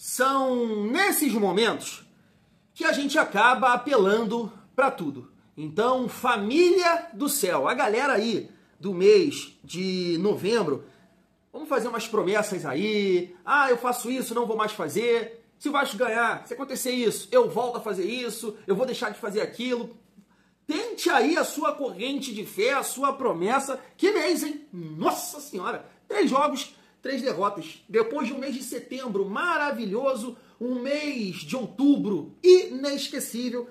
são nesses momentos que a gente acaba apelando para tudo. Então, família do céu, a galera aí do mês de novembro, vamos fazer umas promessas aí. Ah, eu faço isso, não vou mais fazer. Se o Vasco ganhar, se acontecer isso, eu volto a fazer isso, eu vou deixar de fazer aquilo. Tente aí a sua corrente de fé, a sua promessa. Que mês, hein? Nossa Senhora! 3 jogos, 3 derrotas. Depois de um mês de setembro maravilhoso, um mês de outubro inesquecível.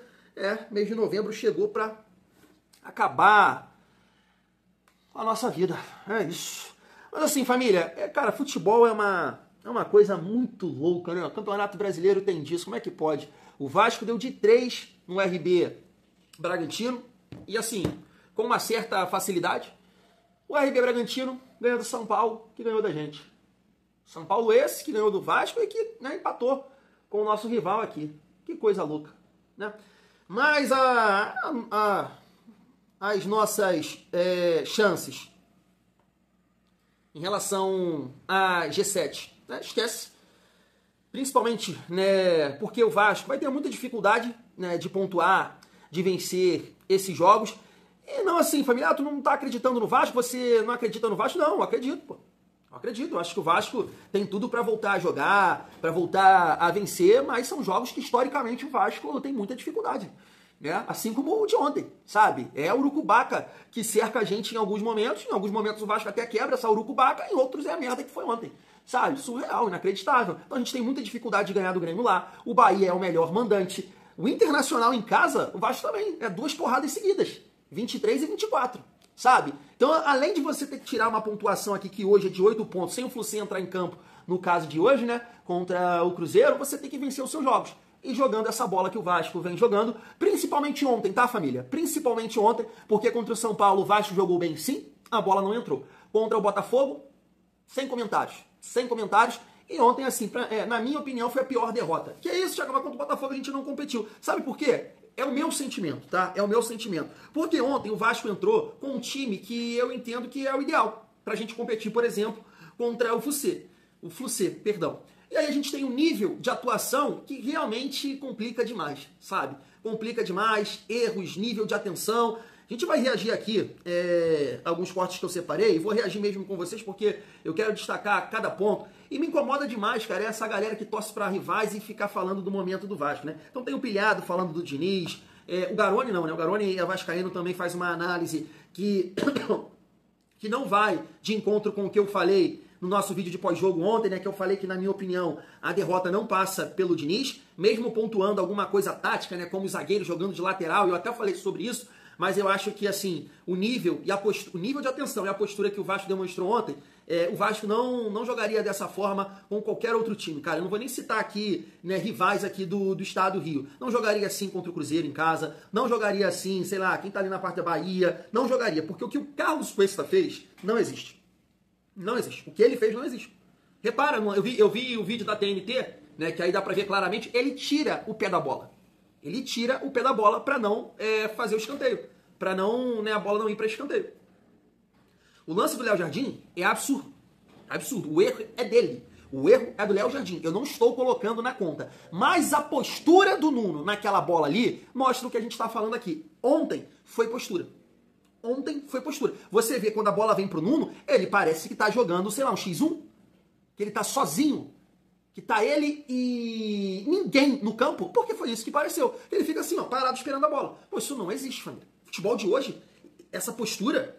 Mês de novembro chegou para acabar a nossa vida. É isso. Mas assim, família, cara, futebol é uma coisa muito louca, né? O Campeonato Brasileiro tem disso. Como é que pode? O Vasco deu de 3 no RB Bragantino e assim, com uma certa facilidade, o RB Bragantino ganhou do São Paulo, que ganhou da gente. São Paulo esse que ganhou do Vasco e que, né, empatou com o nosso rival aqui. Que coisa louca, né? Mas as nossas chances em relação a G7, né, esquece. Principalmente, né, porque o Vasco vai ter muita dificuldade, né, de pontuar, de vencer esses jogos. E não assim, família, tu não tá acreditando no Vasco, você não acredita no Vasco? Não, eu acredito, pô. Eu acredito, eu acho que o Vasco tem tudo para voltar a jogar, para voltar a vencer, mas são jogos que historicamente o Vasco tem muita dificuldade, né? Assim como o de ontem, sabe? É a urucubaca que cerca a gente em alguns momentos o Vasco até quebra essa urucubaca, em outros é a merda que foi ontem, sabe? Surreal, inacreditável. Então a gente tem muita dificuldade de ganhar do Grêmio lá, o Bahia é o melhor mandante, o Internacional em casa, o Vasco também, 2 porradas seguidas, 23 e 24. Sabe? Então, além de você ter que tirar uma pontuação aqui que hoje é de 8 pontos, sem o Fluminense entrar em campo, no caso de hoje, né, contra o Cruzeiro, você tem que vencer os seus jogos. E jogando essa bola que o Vasco vem jogando, principalmente ontem, tá, família? Principalmente ontem, porque contra o São Paulo o Vasco jogou bem sim, a bola não entrou. Contra o Botafogo, sem comentários. Sem comentários. E ontem, assim, na minha opinião, foi a pior derrota. Que é isso, chegava contra o Botafogo, a gente não competiu. Sabe por quê? É o meu sentimento, tá? É o meu sentimento. Porque ontem o Vasco entrou com um time que eu entendo que é o ideal pra gente competir, por exemplo, contra o Fluminense, perdão. E aí a gente tem um nível de atuação que realmente complica demais, sabe? Complica demais, erros, nível de atenção. A gente vai reagir aqui alguns cortes que eu separei, vou reagir mesmo com vocês porque eu quero destacar cada ponto. E me incomoda demais, cara, essa galera que torce para rivais e ficar falando do momento do Vasco, né? Então tem o Pilhado falando do Diniz, o Garoni não, né? O Garoni vascaíno também faz uma análise que não vai de encontro com o que eu falei no nosso vídeo de pós-jogo ontem, né? Que eu falei que, na minha opinião, a derrota não passa pelo Diniz, mesmo pontuando alguma coisa tática, né? Como os zagueiros jogando de lateral, eu até falei sobre isso, mas eu acho que, assim, o nível de atenção e a postura que o Vasco demonstrou ontem, o Vasco não jogaria dessa forma com qualquer outro time, cara. Eu não vou nem citar aqui, né, rivais aqui do estado do Rio. Não jogaria assim contra o Cruzeiro em casa, não jogaria assim, sei lá, quem tá ali na parte da Bahia, não jogaria, porque o que o Carlos Cuesta fez não existe. Não existe. O que ele fez não existe. Repara, eu vi o vídeo da TNT, né, que aí dá pra ver claramente, ele tira o pé da bola. Ele tira o pé da bola para não fazer o escanteio, para não, né, a bola não ir para escanteio. O lance do Léo Jardim é absurdo. Absurdo. O erro é dele. O erro é do Léo Jardim. Eu não estou colocando na conta. Mas a postura do Nuno naquela bola ali mostra o que a gente está falando aqui. Ontem foi postura. Ontem foi postura. Você vê quando a bola vem pro Nuno, ele parece que tá jogando, sei lá, um X1. Que ele tá sozinho. Que tá ele e ninguém no campo, porque foi isso que pareceu. Ele fica assim, ó, parado esperando a bola. Pô, isso não existe, família. Futebol de hoje, essa postura,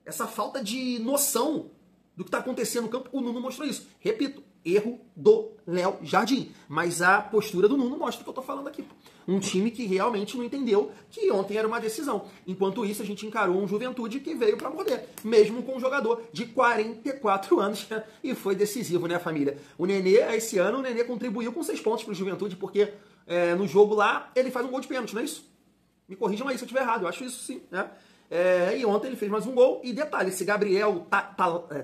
essa falta de noção do que está acontecendo no campo, o Nuno mostrou isso. Repito, erro do Léo Jardim. Mas a postura do Nuno mostra o que eu tô falando aqui. Um time que realmente não entendeu que ontem era uma decisão. Enquanto isso, a gente encarou um Juventude que veio para morder. Mesmo com um jogador de 44 anos. E foi decisivo, né, família? O Nenê, esse ano, o Nenê contribuiu com 6 pontos pro Juventude, porque no jogo lá, ele faz um gol de pênalti, não é isso? Me corrijam aí se eu estiver errado, eu acho isso sim, né? E ontem ele fez mais um gol. E detalhe, esse Gabriel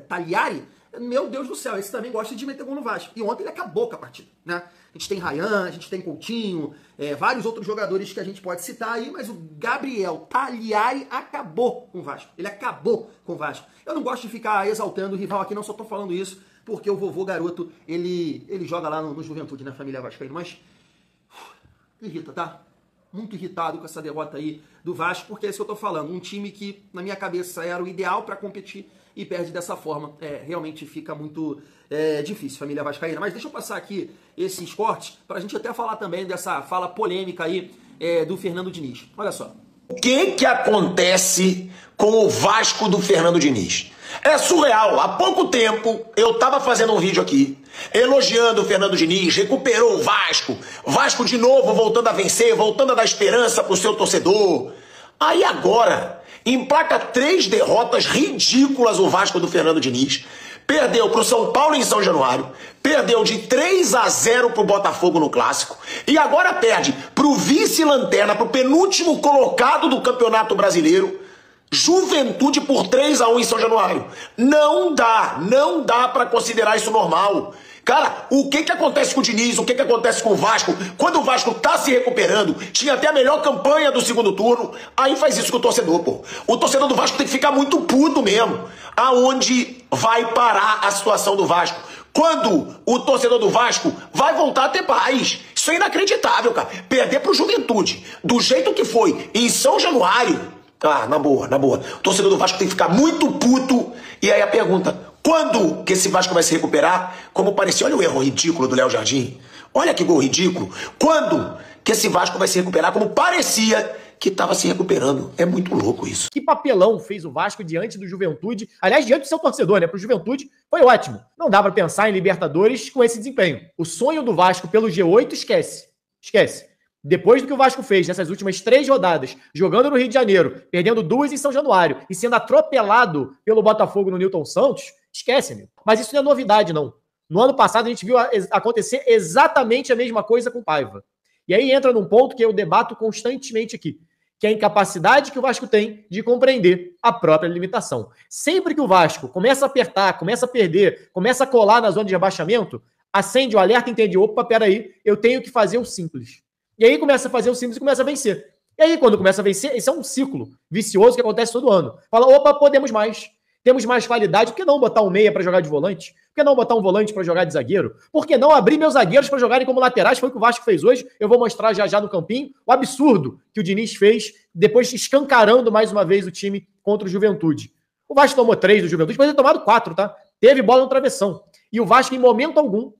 Tagliari, meu Deus do céu, esse também gosta de meter gol no Vasco. E ontem ele acabou com a partida, né? A gente tem Ryan, a gente tem Coutinho, vários outros jogadores que a gente pode citar aí, mas o Gabriel Tagliari acabou com o Vasco. Ele acabou com o Vasco. Eu não gosto de ficar exaltando o rival aqui, não só tô falando isso porque o vovô garoto, ele joga lá no Juventude, na família vascaína, mas irrita, tá? Muito irritado com essa derrota aí do Vasco, porque é isso que eu tô falando, um time que na minha cabeça era o ideal para competir e perde dessa forma. Realmente fica muito difícil, família vascaína. Mas deixa eu passar aqui esses cortes pra gente até falar também dessa fala polêmica aí do Fernando Diniz. Olha só. O que acontece com o Vasco do Fernando Diniz? É surreal. Há pouco tempo eu tava fazendo um vídeo aqui elogiando o Fernando Diniz, recuperou o Vasco, Vasco de novo voltando a vencer, voltando a dar esperança pro seu torcedor. Aí agora, emplaca 3 derrotas ridículas o Vasco do Fernando Diniz. Perdeu pro São Paulo em São Januário, perdeu de 3-0 pro Botafogo no Clássico e agora perde pro vice-lanterna, pro penúltimo colocado do Campeonato Brasileiro, Juventude, por 3-1 em São Januário. Não dá pra considerar isso normal. Cara, o que acontece com o Diniz, o que acontece com o Vasco, quando o Vasco tá se recuperando, tinha até a melhor campanha do segundo turno, aí faz isso com o torcedor, pô. O torcedor do Vasco tem que ficar muito puto mesmo. Aonde vai parar a situação do Vasco? Quando o torcedor do Vasco vai voltar a ter paz? Isso é inacreditável, cara. Perder pro Juventude, do jeito que foi, em São Januário. Ah, na boa. O torcedor do Vasco tem que ficar muito puto. E aí a pergunta, quando que esse Vasco vai se recuperar? Como parecia, olha o erro ridículo do Léo Jardim. Olha que gol ridículo. Quando que esse Vasco vai se recuperar? Como parecia que estava se recuperando. É muito louco isso. Que papelão fez o Vasco diante do Juventude. Aliás, diante do seu torcedor, né? Pro Juventude foi ótimo. Não dá pra pensar em Libertadores com esse desempenho. O sonho do Vasco pelo G8, esquece. Depois do que o Vasco fez nessas últimas 3 rodadas, jogando no Rio de Janeiro, perdendo 2 em São Januário e sendo atropelado pelo Botafogo no Newton Santos, esquece, amigo. Mas isso não é novidade, não. No ano passado a gente viu acontecer exatamente a mesma coisa com o Paiva. E aí entra num ponto que eu debato constantemente aqui, que é a incapacidade que o Vasco tem de compreender a própria limitação. Sempre que o Vasco começa a apertar, começa a perder, começa a colar na zona de rebaixamento, acende o alerta e entende, opa, peraí, eu tenho que fazer o simples. E aí começa a fazer o simples e começa a vencer. E aí quando começa a vencer, esse é um ciclo vicioso que acontece todo ano. Fala, opa, podemos mais. Temos mais qualidade, por que não botar um meia para jogar de volante? Por que não botar um volante para jogar de zagueiro? Por que não abrir meus zagueiros para jogarem como laterais? Foi o que o Vasco fez hoje. Eu vou mostrar já no campinho o absurdo que o Diniz fez, depois escancarando mais uma vez o time contra o Juventude. O Vasco tomou 3 do Juventude, pode ter tomado 4, tá? Teve bola no travessão. E o Vasco, em momento algum,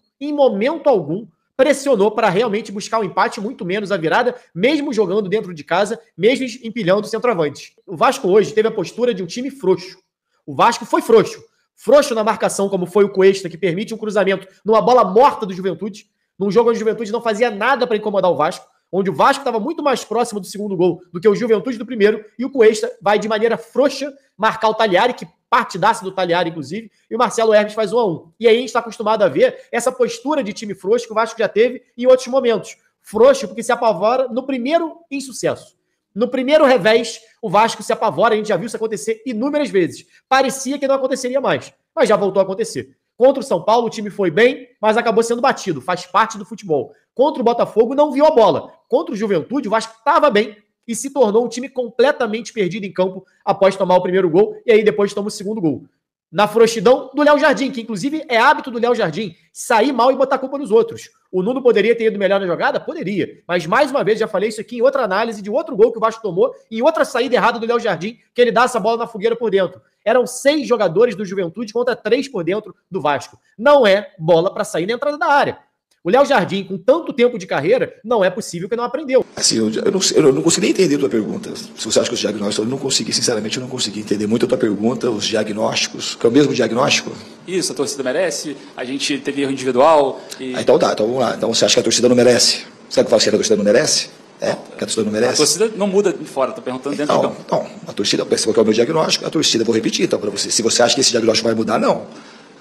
pressionou para realmente buscar o empate, muito menos a virada, mesmo jogando dentro de casa, mesmo empilhando o centroavante. O Vasco hoje teve a postura de um time frouxo. O Vasco foi frouxo. Frouxo na marcação, como foi o Cuesta, que permite um cruzamento numa bola morta do Juventude, num jogo onde o Juventude não fazia nada para incomodar o Vasco, onde o Vasco estava muito mais próximo do segundo gol do que o Juventude do primeiro, e o Cuesta vai de maneira frouxa marcar o Talhari, que partidaça do Talhari, inclusive, e o Marcelo Hermes faz 1-1. E aí a gente está acostumado a ver essa postura de time frouxo que o Vasco já teve em outros momentos. Frouxo porque se apavora no primeiro insucesso. No primeiro revés, o Vasco se apavora, a gente já viu isso acontecer inúmeras vezes. Parecia que não aconteceria mais, mas já voltou a acontecer. Contra o São Paulo, o time foi bem, mas acabou sendo batido, faz parte do futebol. Contra o Botafogo, não viu a bola. Contra o Juventude, o Vasco estava bem e se tornou um time completamente perdido em campo após tomar o primeiro gol, e aí depois toma o segundo gol. Na frouxidão do Léo Jardim, que inclusive é hábito do Léo Jardim, sair mal e botar a culpa nos outros. O Nuno poderia ter ido melhor na jogada? Poderia. Mas mais uma vez, já falei isso aqui em outra análise de outro gol que o Vasco tomou, e outra saída errada do Léo Jardim, que ele dá essa bola na fogueira por dentro. Eram 6 jogadores do Juventude contra 3 por dentro do Vasco. Não é bola para sair na entrada da área. O Léo Jardim, com tanto tempo de carreira, não é possível que não aprendeu. Assim, eu não consegui nem entender a tua pergunta. Se você acha que os diagnósticos, eu não consegui, sinceramente, eu não consegui entender muito a tua pergunta, os diagnósticos, que é o mesmo diagnóstico? Isso, a torcida merece, a gente teve erro individual. E... então tá, então vamos lá. Então você acha que a torcida não merece? Sabe o que fala que a torcida não merece? É? Que a torcida não merece? A torcida não muda de fora, estou perguntando dentro do campo. Então, a torcida, qual é o meu diagnóstico? A torcida, vou repetir então para você. Se você acha que esse diagnóstico vai mudar, não.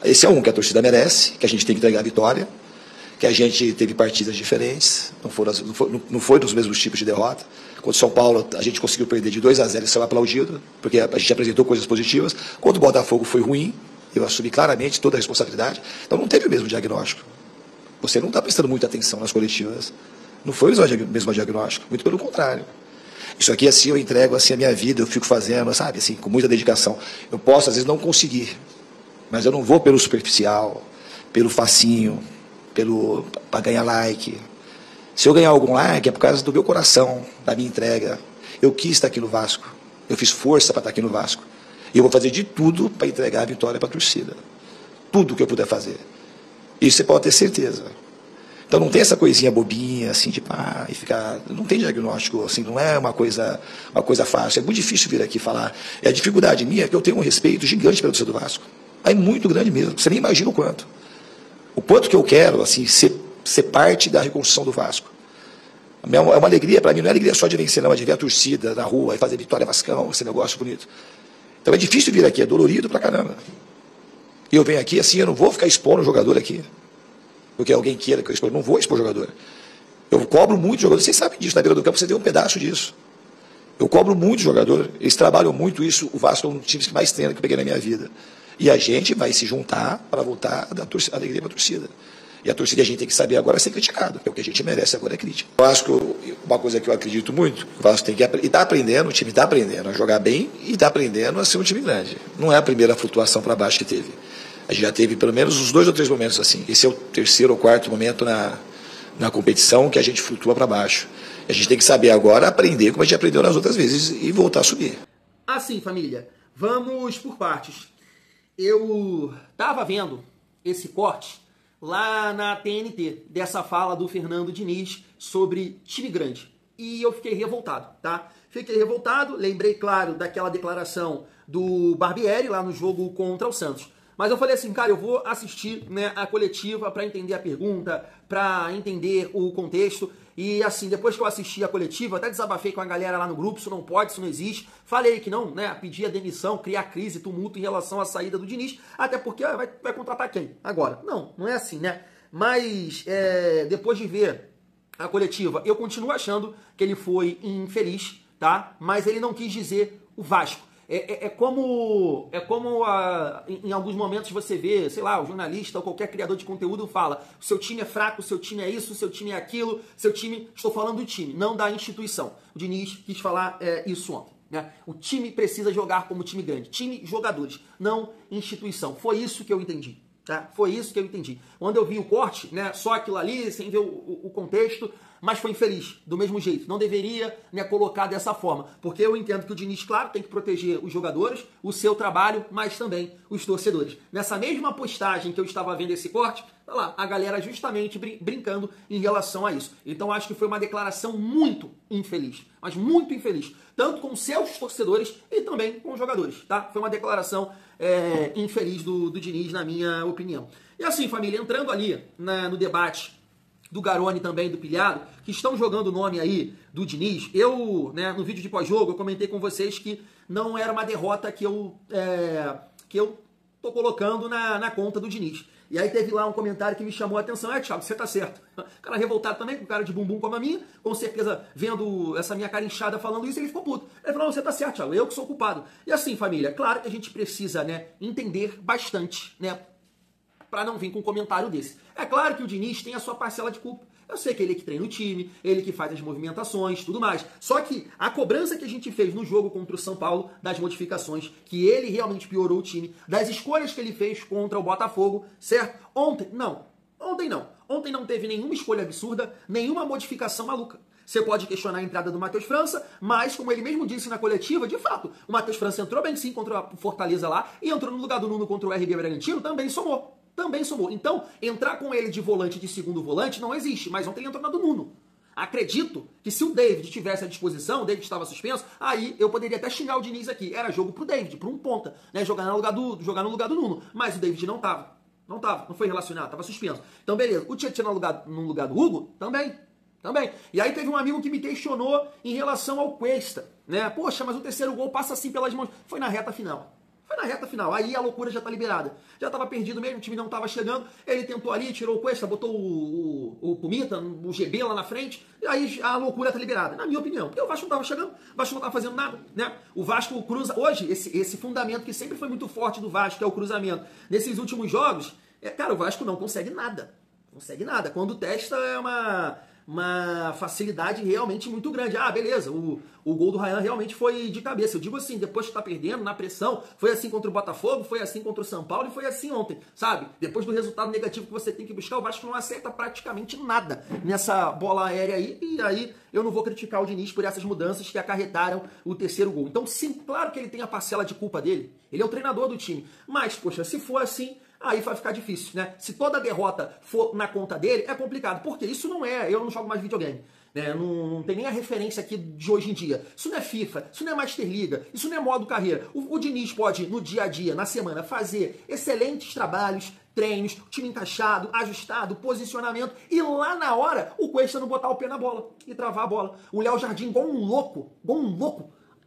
Esse é um, que a torcida merece, que a gente tem que entregar a vitória, que a gente teve partidas diferentes, não foi nos mesmos tipos de derrota. Contra o São Paulo, a gente conseguiu perder de 2-0 e saiu aplaudido, porque a gente apresentou coisas positivas. Contra o Botafogo foi ruim, eu assumi claramente toda a responsabilidade. Então não teve o mesmo diagnóstico. Você não está prestando muita atenção nas coletivas. Não foi o mesmo diagnóstico, muito pelo contrário. Isso aqui, assim, eu entrego assim, a minha vida, eu fico fazendo, sabe, assim, com muita dedicação. Eu posso, às vezes, não conseguir, mas eu não vou pelo superficial. pelo facinho, para ganhar like. Se eu ganhar algum like é por causa do meu coração, da minha entrega. Eu quis estar aqui no Vasco. Eu fiz força para estar aqui no Vasco. E eu vou fazer de tudo para entregar a vitória para a torcida. Tudo que eu puder fazer. Isso você pode ter certeza. Então não tem essa coisinha bobinha, assim, de pá, e ficar... Não tem diagnóstico, assim, não é uma coisa fácil. É muito difícil vir aqui falar. É a dificuldade minha, que eu tenho um respeito gigante pela torcida do Vasco. É muito grande mesmo. Você nem imagina o quanto. O quanto que eu quero, assim, ser parte da reconstrução do Vasco. É uma alegria para mim, não é alegria só de vencer, não, é de ver a torcida na rua e fazer vitória Vascão, esse negócio bonito. Então é difícil vir aqui, é dolorido pra caramba. E eu venho aqui, assim, eu não vou ficar expondo o jogador aqui. Porque alguém queira que eu exponha, eu não vou expor o jogador. Eu cobro muito jogador, vocês sabem disso, na beira do campo você tem um pedaço disso. Eu cobro muito jogador, eles trabalham muito isso, o Vasco é um dos times que mais treina que eu peguei na minha vida. E a gente vai se juntar para voltar a dar alegria para a torcida. E a torcida, a gente tem que saber agora ser criticado, porque o que a gente merece agora é crítica. O Vasco, uma coisa que eu acredito muito, o Vasco tem que aprender, e está aprendendo, o time está aprendendo a jogar bem e está aprendendo a ser um time grande. Não é a primeira flutuação para baixo que teve. A gente já teve pelo menos uns 2 ou 3 momentos assim. Esse é o 3º ou 4º momento na competição que a gente flutua para baixo. A gente tem que saber agora aprender como a gente aprendeu nas outras vezes e voltar a subir. Assim, família, vamos por partes. Eu estava vendo esse corte lá na TNT, dessa fala do Fernando Diniz sobre time grande. E eu fiquei revoltado, tá? Fiquei revoltado, lembrei, claro, daquela declaração do Barbieri lá no jogo contra o Santos. Mas eu falei assim, cara, eu vou assistir, né, a coletiva para entender a pergunta, para entender o contexto. E assim, depois que eu assisti a coletiva, até desabafei com a galera lá no grupo, isso não pode, isso não existe. Falei que não, né, pedir a demissão, criar crise, tumulto em relação à saída do Diniz, até porque vai contratar quem? Agora. Não é assim, né? Mas depois de ver a coletiva, eu continuo achando que ele foi infeliz, tá? Mas ele não quis dizer o Vasco. É como em alguns momentos você vê, sei lá, o jornalista ou qualquer criador de conteúdo fala: o seu time é fraco, o seu time é isso, o seu time é aquilo, seu time... Estou falando do time, não da instituição. O Diniz quis falar isso ontem, né? O time precisa jogar como time grande. Time, jogadores, não instituição. Foi isso que eu entendi. Tá? Foi isso que eu entendi. Quando eu vi o corte, né, só aquilo ali, sem ver o contexto, mas foi infeliz, do mesmo jeito. Não deveria, né, colocar dessa forma. Porque eu entendo que o Diniz, claro, tem que proteger os jogadores, o seu trabalho, mas também os torcedores. Nessa mesma postagem que eu estava vendo esse corte, tá lá, a galera justamente brincando em relação a isso. Então acho que foi uma declaração muito infeliz, mas muito infeliz. Tanto com seus torcedores e também com os jogadores, tá? Foi uma declaração infeliz do Diniz, na minha opinião. E assim, família, entrando ali no debate do Garoni também, do Pilhado, que estão jogando o nome aí do Diniz, eu, né, no vídeo de pós-jogo, eu comentei com vocês que não era uma derrota que eu tô colocando na conta do Diniz. E aí teve lá um comentário que me chamou a atenção: Thiago, você tá certo. O cara revoltado também, com cara de bumbum como a minha, com certeza vendo essa minha cara inchada falando isso, ele ficou puto. Ele falou: não, você tá certo, Thiago, eu que sou o culpado. E assim, família, claro que a gente precisa, né, entender bastante, né, para não vir com um comentário desse. É claro que o Diniz tem a sua parcela de culpa. Eu sei que ele que treina o time, ele que faz as movimentações, tudo mais. Só que a cobrança que a gente fez no jogo contra o São Paulo, das modificações, que ele realmente piorou o time, das escolhas que ele fez contra o Botafogo, certo? Ontem não teve nenhuma escolha absurda, nenhuma modificação maluca. Você pode questionar a entrada do Matheus França, mas, como ele mesmo disse na coletiva, de fato, o Matheus França entrou bem sim contra o Fortaleza lá, e entrou no lugar do Nuno contra o RB Bragantino, também somou. Então, entrar com ele de volante, de segundo volante, não existe, mas ontem ele entrou na do Nuno. Acredito que se o David tivesse à disposição, o David estava suspenso, aí eu poderia até xingar o Diniz aqui. Era jogo pro David, para um ponta, né? Jogar no lugar do Nuno. Mas o David não foi relacionado, estava suspenso. Então, beleza. O Tietchan no lugar do Hugo, também. E aí teve um amigo que me questionou em relação ao Cuesta, né? Poxa, mas o terceiro gol passa assim pelas mãos. Foi na reta final. Aí a loucura já tá liberada. Já tava perdido mesmo, o time não tava chegando. Ele tentou ali, tirou o Cuesta, botou o Pumita, o GB lá na frente. E aí a loucura tá liberada, na minha opinião. Porque o Vasco não tava chegando, o Vasco não tava fazendo nada, né? O Vasco cruza. Hoje, esse fundamento que sempre foi muito forte do Vasco, que é o cruzamento. Nesses últimos jogos, cara, o Vasco não consegue nada. Quando testa uma facilidade realmente muito grande. Ah, beleza, o gol do Ryan realmente foi de cabeça. Eu digo assim, depois que tá perdendo, na pressão, foi assim contra o Botafogo, foi assim contra o São Paulo e foi assim ontem, sabe? Depois do resultado negativo que você tem que buscar, o Vasco não acerta praticamente nada nessa bola aérea aí, e aí eu não vou criticar o Diniz por essas mudanças que acarretaram o terceiro gol. Então, sim, claro que ele tem a parcela de culpa dele, ele é o treinador do time, mas, poxa, se for assim, aí vai ficar difícil, né? Se toda derrota for na conta dele, é complicado. Porque isso não é... Eu não jogo mais videogame. Né? Não tem nem a referência aqui de hoje em dia. Isso não é FIFA, isso não é Master Liga, isso não é modo carreira. O Diniz pode, no dia a dia, na semana, fazer excelentes trabalhos, treinos, time encaixado, ajustado, posicionamento, e lá na hora, o Cuesta não botar o pé na bola e travar a bola. O Léo Jardim, igual um louco,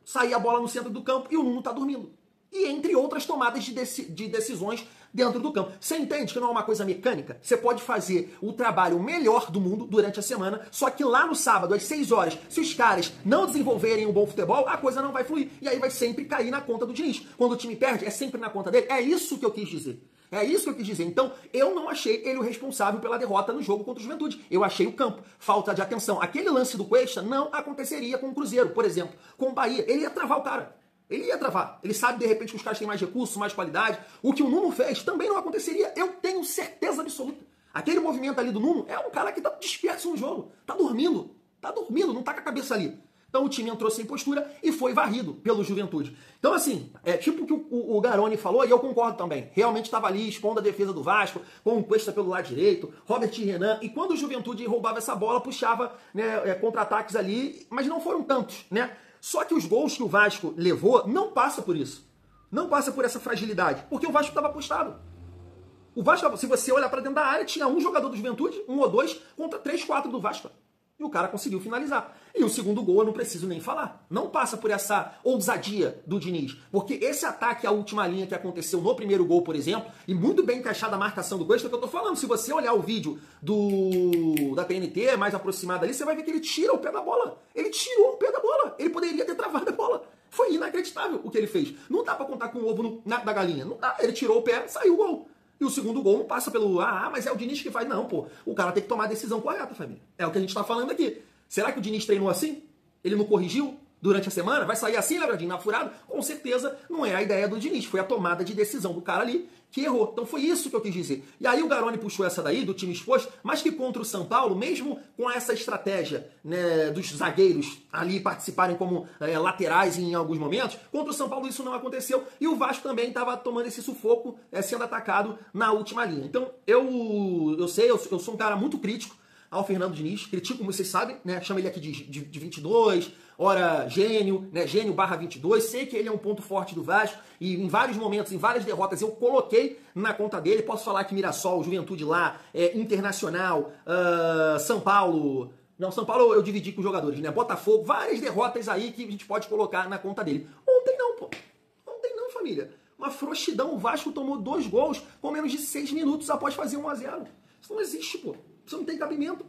sair a bola no centro do campo e o Nuno tá dormindo. E entre outras tomadas de decisões dentro do campo. Você entende que não é uma coisa mecânica? Você pode fazer o trabalho melhor do mundo durante a semana, só que lá no sábado, às 6 horas, se os caras não desenvolverem um bom futebol, a coisa não vai fluir. E aí vai sempre cair na conta do Diniz. Quando o time perde, é sempre na conta dele. É isso que eu quis dizer. É isso que eu quis dizer. Então, eu não achei ele o responsável pela derrota no jogo contra o Juventude. Eu achei o campo. Falta de atenção. Aquele lance do Cuesta não aconteceria com o Cruzeiro, por exemplo. Com o Bahia. Ele ia travar o cara. Ele ia travar. Ele sabe, de repente, que os caras têm mais recursos, mais qualidade. O que o Nuno fez também não aconteceria. Eu tenho certeza absoluta. Aquele movimento ali do Nuno é um cara que tá disperso no jogo. Tá dormindo, não tá com a cabeça ali. Então o time entrou sem postura e foi varrido pelo Juventude. Então assim, é tipo o que o Garoni falou, e eu concordo também. Realmente estava ali expondo a defesa do Vasco, com o Cuesta pelo lado direito, Robert e Renan, e quando o Juventude roubava essa bola, puxava, né, contra-ataques ali, mas não foram tantos, né? Só que os gols que o Vasco levou não passa por isso. Não passa por essa fragilidade, porque o Vasco estava apostado. O Vasco, se você olhar para dentro da área, tinha um jogador do Juventude, um ou dois, contra 3, 4 do Vasco. E o cara conseguiu finalizar. E o segundo gol eu não preciso nem falar. Não passa por essa ousadia do Diniz. Porque esse ataque à última linha que aconteceu no primeiro gol, por exemplo, e muito bem encaixada a marcação do Cuesta, que eu tô falando. Se você olhar o vídeo da TNT mais aproximado ali, você vai ver que ele tira o pé da bola. Ele tirou o pé da bola. Ele poderia ter travado a bola. Foi inacreditável o que ele fez. Não dá pra contar com o ovo da galinha. Não dá. Ele tirou o pé, saiu o gol. E o segundo gol não passa pelo, mas é o Diniz que faz. Não, pô. O cara tem que tomar a decisão correta, família. É o que a gente tá falando aqui. Será que o Diniz treinou assim? Ele não corrigiu durante a semana? Vai sair assim, Lebradinho, na furada? Com certeza não é a ideia do Diniz. Foi a tomada de decisão do cara ali que errou. Então foi isso que eu quis dizer. E aí o Garoni puxou essa daí, do time exposto, mas que contra o São Paulo, mesmo com essa estratégia, né, dos zagueiros ali participarem como laterais em alguns momentos, contra o São Paulo isso não aconteceu. E o Vasco também estava tomando esse sufoco, sendo atacado na última linha. Então eu sou um cara muito crítico ao Fernando Diniz, critico, como vocês sabem, né? Chama ele aqui de 22, ora gênio, né? Gênio /22, sei que ele é um ponto forte do Vasco, e em vários momentos, em várias derrotas, eu coloquei na conta dele, posso falar que Mirassol, Juventude lá, Internacional, São Paulo... Não, São Paulo eu dividi com os jogadores, né? Botafogo, várias derrotas aí que a gente pode colocar na conta dele. Ontem não, pô. Ontem não, família. Uma frouxidão, o Vasco tomou 2 gols com menos de 6 minutos após fazer 1-0. Isso não existe, pô. Isso não tem cabimento.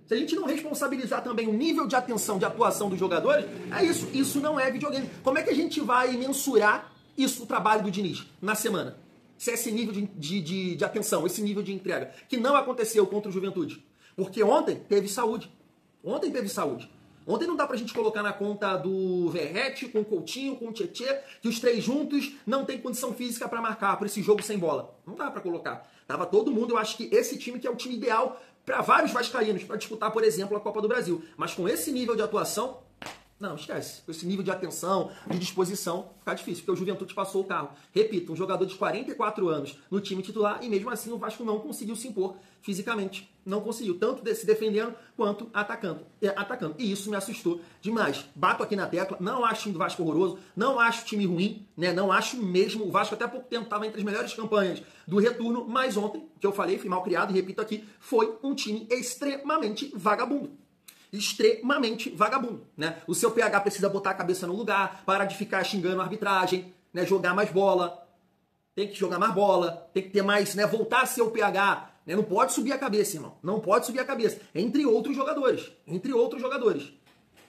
Se a gente não responsabilizar também o nível de atenção, de atuação dos jogadores, é isso. Isso não é videogame. Como é que a gente vai mensurar isso, o trabalho do Diniz, na semana? Se é esse nível de atenção, esse nível de entrega, que não aconteceu contra o Juventude. Porque ontem teve saúde. Ontem não dá pra gente colocar na conta do Verratti, com o Coutinho, com o Tietê, que os 3 juntos não tem condição física pra marcar por esse jogo sem bola. Não dá pra colocar. Tava todo mundo, eu acho que esse time que é o time ideal para vários vascaínos, para disputar, por exemplo, a Copa do Brasil. Mas com esse nível de atuação, não, esquece. Com esse nível de atenção, de disposição, fica difícil, porque o Juventude passou o carro. Repito, um jogador de 44 anos no time titular, e mesmo assim o Vasco não conseguiu se impor fisicamente. Não conseguiu, tanto se defendendo quanto atacando. E isso me assustou demais. Bato aqui na tecla, não acho o time do Vasco horroroso, não acho o time ruim, né? Não acho mesmo. O Vasco até há pouco tempo estava entre as melhores campanhas do retorno, mas ontem, que eu falei, fui mal criado e repito aqui, foi um time extremamente vagabundo. Extremamente vagabundo, né? O seu PH precisa botar a cabeça no lugar, parar de ficar xingando a arbitragem, né? Jogar mais bola, tem que jogar mais bola, tem que ter mais, né? Voltar a ser o PH, né? Não pode subir a cabeça, irmão, não pode subir a cabeça, entre outros jogadores,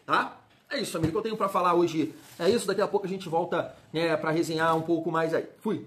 tá? É isso, amigo, que eu tenho pra falar hoje, é isso, daqui a pouco a gente volta, né, pra resenhar um pouco mais aí. Fui!